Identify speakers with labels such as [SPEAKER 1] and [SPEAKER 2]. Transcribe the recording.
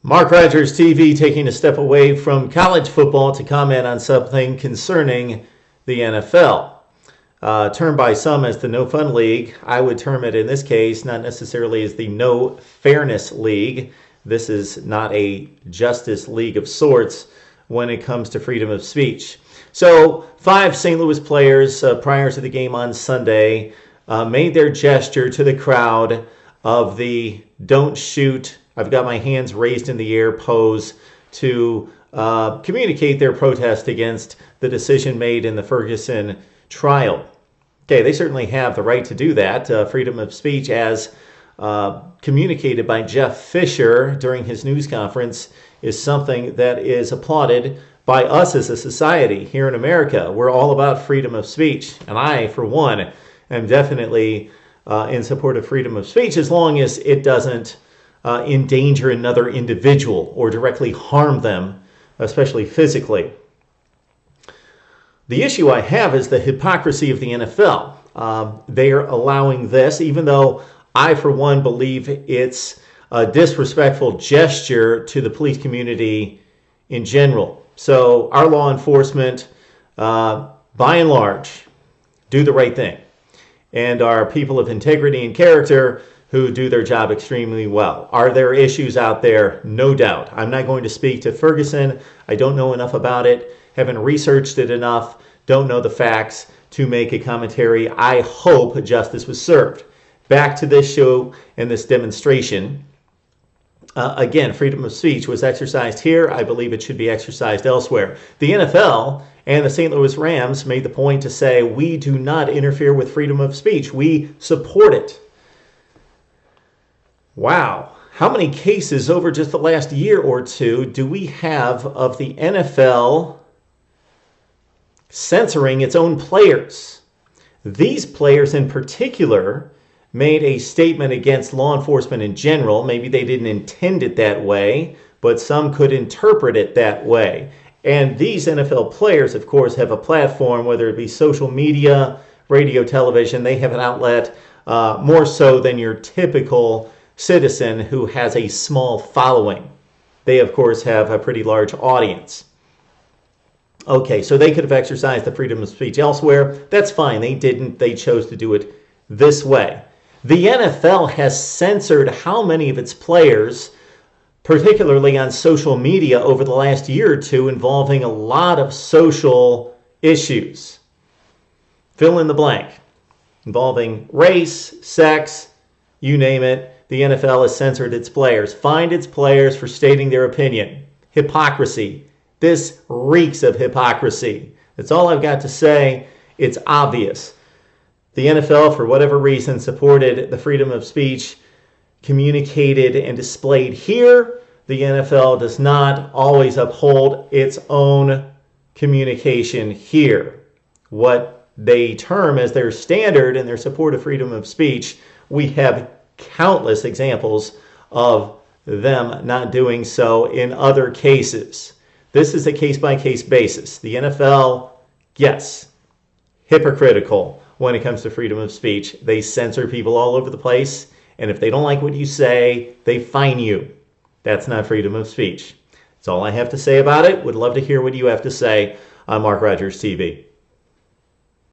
[SPEAKER 1] Mark Rogers TV taking a step away from college football to comment on something concerning the NFL. Termed by some as the No Fun League, I would term it in this case not necessarily as the No Fairness League. This is not a justice league of sorts when it comes to freedom of speech. So 5 St. Louis players prior to the game on Sunday made their gesture to the crowd of the "don't shoot, I've got my hands raised in the air" pose to communicate their protest against the decision made in the Ferguson trial. Okay, they certainly have the right to do that. Freedom of speech, as communicated by Jeff Fisher during his news conference, is something that is applauded by us as a society here in America. We're all about freedom of speech, and I, for one, am definitely in support of freedom of speech as long as it doesn't endanger another individual or directly harm them, especially physically. The issue I have is the hypocrisy of the NFL. They are allowing this, even though I, for one, believe it's a disrespectful gesture to the police community in general. So our law enforcement, by and large, do the right thing and are people of integrity and character who do their job extremely well. Are there issues out there? No doubt. I'm not going to speak to Ferguson. I don't know enough about it, haven't researched it enough, don't know the facts to make a commentary. I hope justice was served. Back to this show and this demonstration. Again, freedom of speech was exercised here. I believe it should be exercised elsewhere. The NFL and the St. Louis Rams made the point to say, we do not interfere with freedom of speech. We support it. Wow. How many cases over just the last year or two do we have of the NFL censoring its own players? These players in particular made a statement against law enforcement in general. Maybe they didn't intend it that way, but some could interpret it that way. And these NFL players, of course, have a platform, whether it be social media, radio, television. They have an outlet more so than your typical citizen who has a small following. They, of course, have a pretty large audience. Okay, so they could have exercised the freedom of speech elsewhere. That's fine. They didn't. They chose to do it this way. The NFL has censored how many of its players, particularly on social media over the last year or two, involving a lot of social issues. Fill in the blank. Involving race, sex, you name it. The NFL has censored its players, fined its players for stating their opinion. Hypocrisy. This reeks of hypocrisy. That's all I've got to say. It's obvious. The NFL, for whatever reason, supported the freedom of speech communicated and displayed here. The NFL does not always uphold its own communication here. What they term as their standard in their support of freedom of speech, we have countless examples of them not doing so in other cases. This is a case-by-case basis. The NFL, yes, hypocritical when it comes to freedom of speech. They censor people all over the place, and if they don't like what you say, they fine you. That's not freedom of speech. That's all I have to say about it. Would love to hear what you have to say on Mark Rogers TV.